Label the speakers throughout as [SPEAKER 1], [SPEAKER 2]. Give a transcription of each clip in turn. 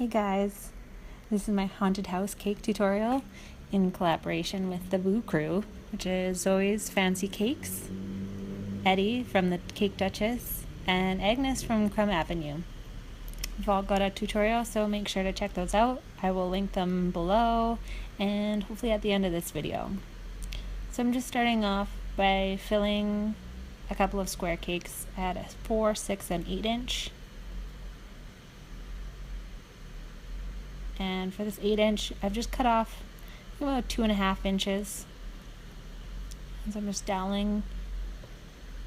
[SPEAKER 1] Hey guys, this is my haunted house cake tutorial in collaboration with the Boo Crew, which is Zoe's Fancy Cakes, Eddie from the Cake Dutchess, and Agnes from Crumb Avenue. We've all got a tutorial, so make sure to check those out. I will link them below and hopefully at the end of this video. So I'm just starting off by filling a couple of square cakes at a 4, 6, and 8 inch. And for this 8 inch, I've just cut off about 2.5 inches. And so I'm just doweling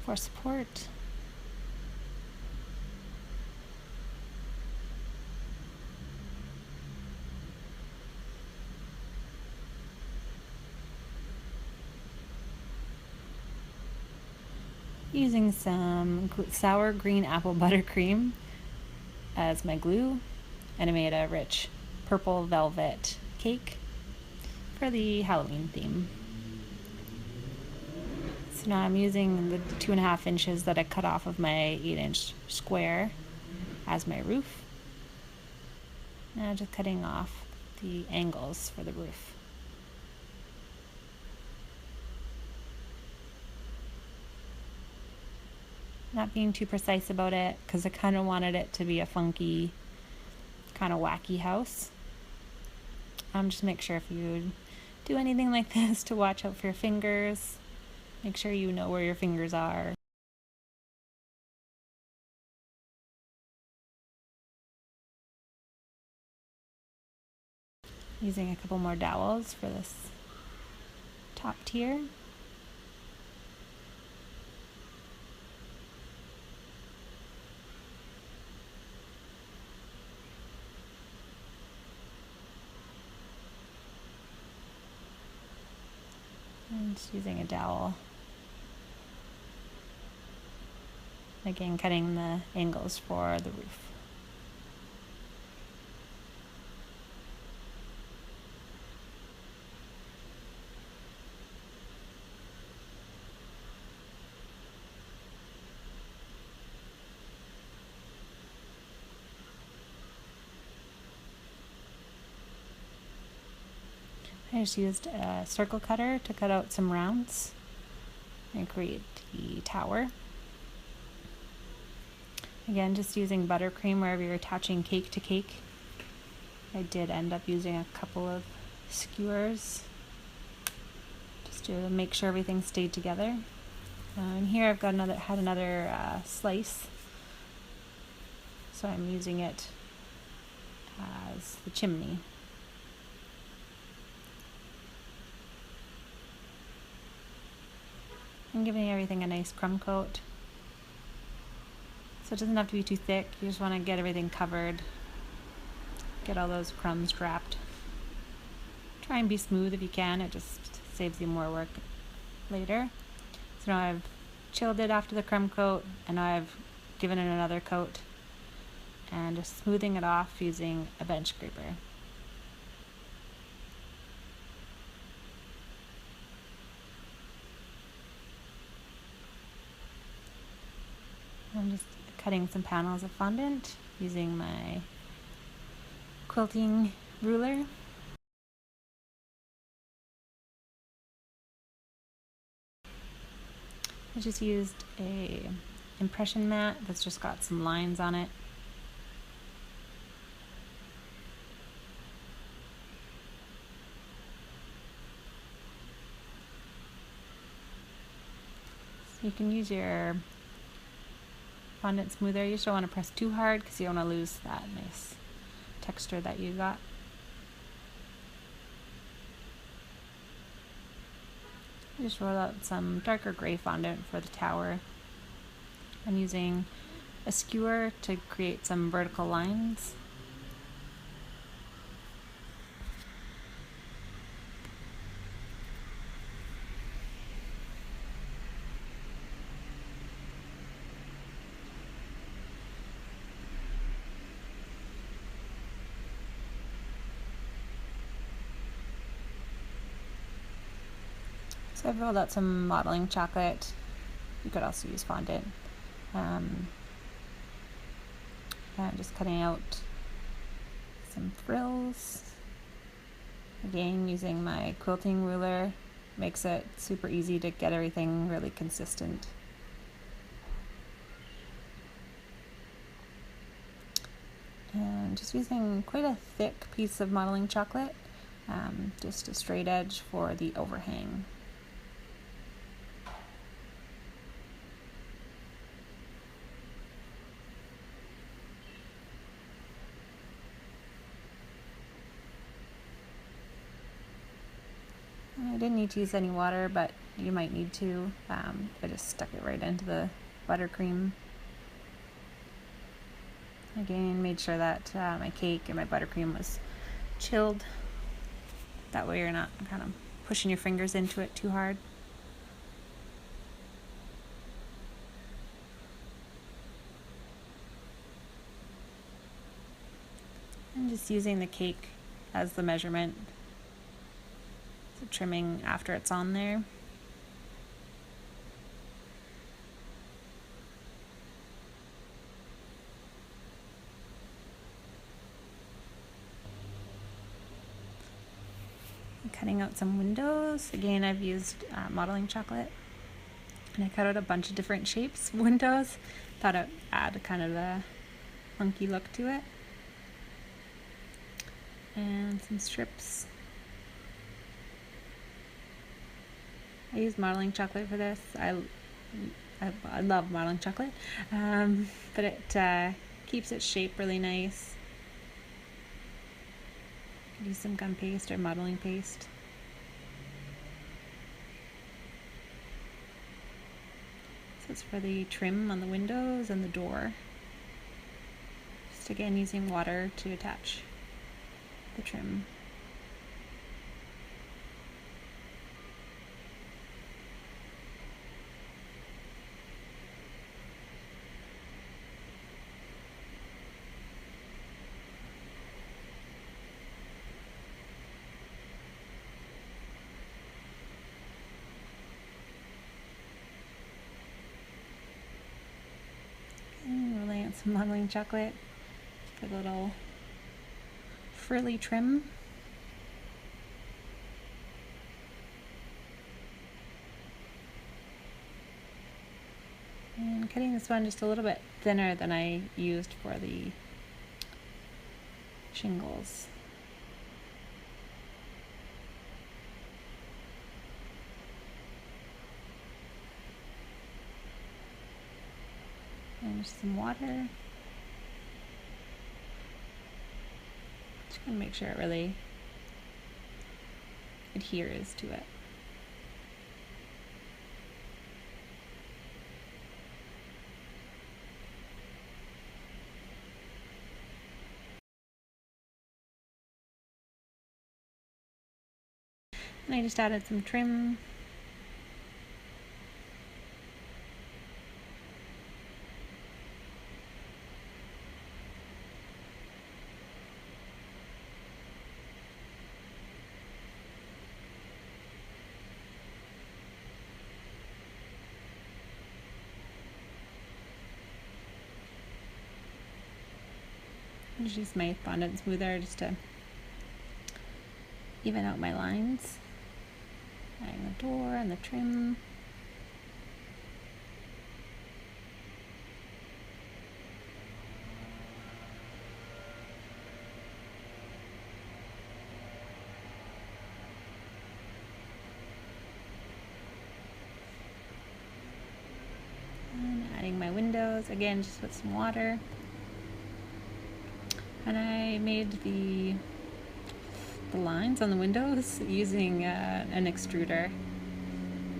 [SPEAKER 1] for support. Using some sour green apple buttercream as my glue, and I made a rich purple velvet cake for the Halloween theme. So now I'm using the 2.5 inches that I cut off of my 8-inch square as my roof. Now just cutting off the angles for the roof. Not being too precise about it because I kind of wanted it to be a funky, kind of wacky house. Just make sure if you do anything like this to watch out for your fingers. Make sure you know where your fingers are. Using a couple more dowels for this top tier. And just using a dowel. Again, cutting the angles for the roof. I just used a circle cutter to cut out some rounds and create the tower. Again, just using buttercream wherever you're attaching cake to cake. I did end up using a couple of skewers just to make sure everything stayed together. And here I've got another slice, so I'm using it as the chimney. I'm giving everything a nice crumb coat. So it doesn't have to be too thick, you just want to get everything covered. Get all those crumbs wrapped. Try and be smooth if you can, it just saves you more work later. So now I've chilled it after the crumb coat, and now I've given it another coat. And just smoothing it off using a bench scraper. I'm just cutting some panels of fondant using my quilting ruler. I just used a impression mat that's just got some lines on it. So you can use your fondant smoother. You just don't want to press too hard because you don't want to lose that nice texture that you got. I just roll out some darker gray fondant for the tower. I'm using a skewer to create some vertical lines. So I've rolled out some modeling chocolate. You could also use fondant. I'm just cutting out some frills. Again, using my quilting ruler makes it super easy to get everything really consistent. And just using quite a thick piece of modeling chocolate, just a straight edge for the overhang. I didn't need to use any water, but you might need to. I just stuck it right into the buttercream. Again, made sure that my cake and my buttercream was chilled. That way you're not kind of pushing your fingers into it too hard. And just using the cake as the measurement. So trimming after it's on there. Cutting out some windows. Again, I've used modeling chocolate, and I cut out a bunch of different shapes windows. Thought I'd add kind of a funky look to it. And some strips. I use modeling chocolate for this. I love modeling chocolate, but it keeps its shape really nice. Use some gum paste or modeling paste. So it's for the trim on the windows and the door. Just again using water to attach the trim. Some modeling chocolate for the little frilly trim. And cutting this one just a little bit thinner than I used for the shingles. And just some water. Just gonna make sure it really adheres to it. And I just added some trim. Just use my fondant smoother just to even out my lines. Adding the door and the trim. And adding my windows, again just with some water. And I made the lines on the windows using an extruder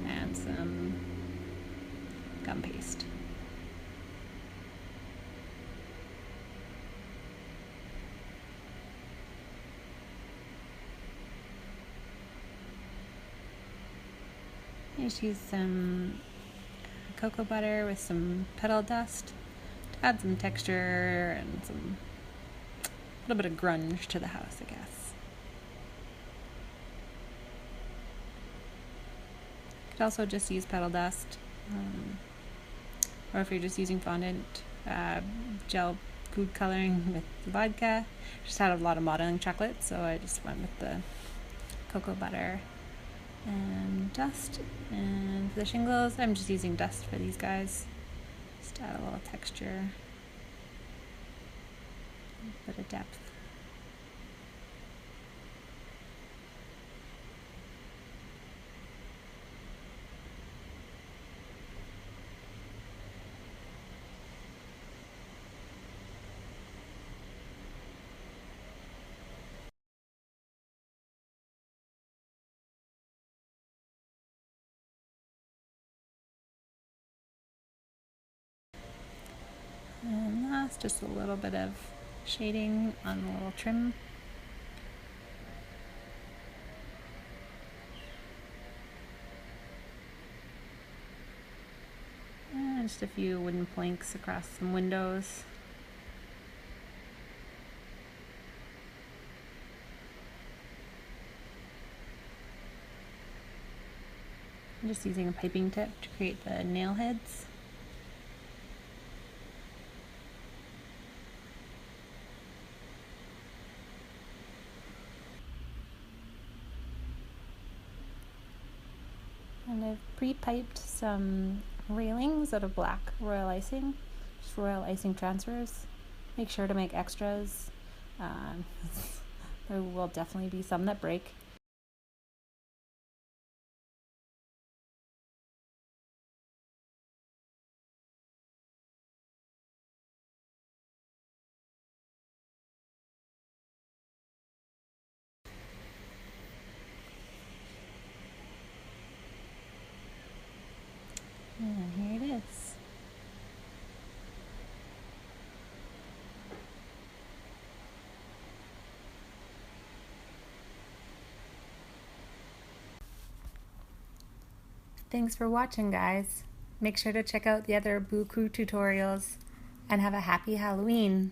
[SPEAKER 1] and some gum paste. I just used some cocoa butter with some petal dust to add some texture and some a little bit of grunge to the house, I guess. You could also just use petal dust, or if you're just using fondant, gel food coloring with vodka. Just had a lot of modeling chocolate, so I just went with the cocoa butter and dust. And for the shingles, I'm just using dust for these guys. Just add a little texture, a bit of depth. And last, just a little bit of shading on the little trim. And just a few wooden planks across some windows. I'm just using a piping tip to create the nail heads. And I've pre-piped some railings out of black royal icing, just royal icing transfers. Make sure to make extras. There will definitely be some that break. And here it is. Thanks for watching, guys. Make sure to check out the other Boo Crew tutorials and have a happy Halloween.